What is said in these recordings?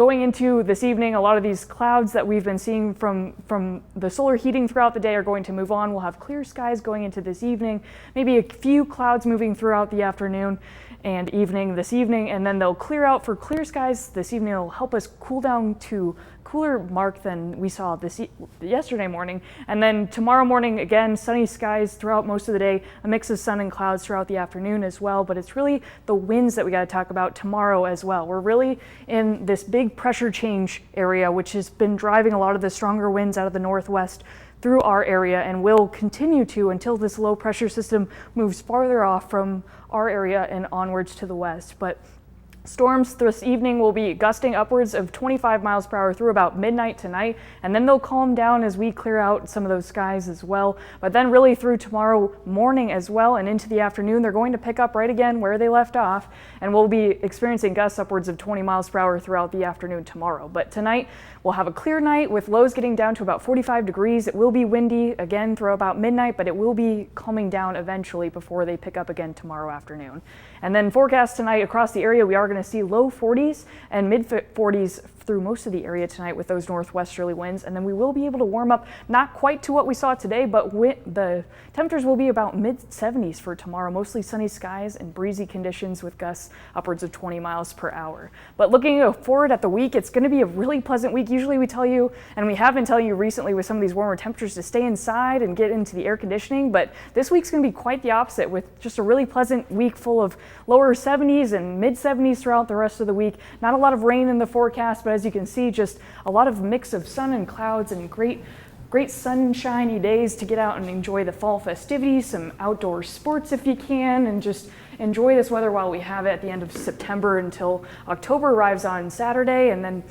Going into this evening, a lot of these clouds that we've been seeing from the solar heating throughout the day are going to move on. We'll have clear skies going into this evening, maybe a few clouds moving throughout the afternoon and evening this evening, and then they'll clear out for clear skies this evening. It'll help us cool down to cooler mark than we saw yesterday morning. And then tomorrow morning, again, sunny skies throughout most of the day, a mix of sun and clouds throughout the afternoon as well. But it's really the winds that we got to talk about tomorrow as well. We're really in this big pressure change area, which has been driving a lot of the stronger winds out of the northwest through our area and will continue to until this low pressure system moves farther off from our area and onwards to the west. But storms this evening will be gusting upwards of 25 miles per hour through about midnight tonight, and then they'll calm down as we clear out some of those skies as well. But then really through tomorrow morning as well and into the afternoon, they're going to pick up right again where they left off, and we'll be experiencing gusts upwards of 20 miles per hour throughout the afternoon tomorrow. But tonight we'll have a clear night with lows getting down to about 45 degrees. It will be windy again through about midnight, but it will be calming down eventually before they pick up again tomorrow afternoon. And then forecast tonight across the area, we are going to see low 40s and mid 40s through most of the area tonight with those northwesterly winds. And then we will be able to warm up, not quite to what we saw today, but the temperatures will be about mid 70s for tomorrow. Mostly sunny skies and breezy conditions with gusts upwards of 20 miles per hour. But looking forward at the week, it's going to be a really pleasant week. Usually we tell you, and we have been telling you recently with some of these warmer temperatures, to stay inside and get into the air conditioning. But this week's going to be quite the opposite, with just a really pleasant week full of lower 70s and mid 70s throughout the rest of the week. Not a lot of rain in the forecast, but as you can see, just a lot of mix of sun and clouds and great sunshiny days to get out and enjoy the fall festivities, some outdoor sports if you can, and just enjoy this weather while we have it at the end of September until October arrives on Saturday. And then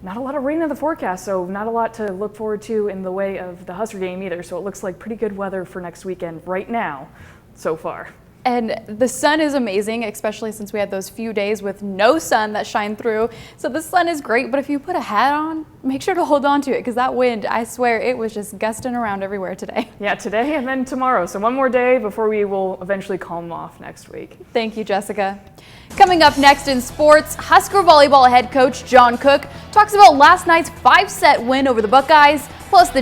not a lot of rain in the forecast, so not a lot to look forward to in the way of the Husker game either. So it looks like pretty good weather for next weekend right now so far. And the sun is amazing, especially since we had those few days with no sun that shine through. So the sun is great, but if you put a hat on, make sure to hold on to it, because that wind, I swear, it was just gusting around everywhere today. Yeah, today and then tomorrow. So one more day before we will eventually calm off next week. Thank you, Jessica. Coming up next in sports, Husker volleyball head coach John Cook talks about last night's 5-set win over the Buckeyes, plus the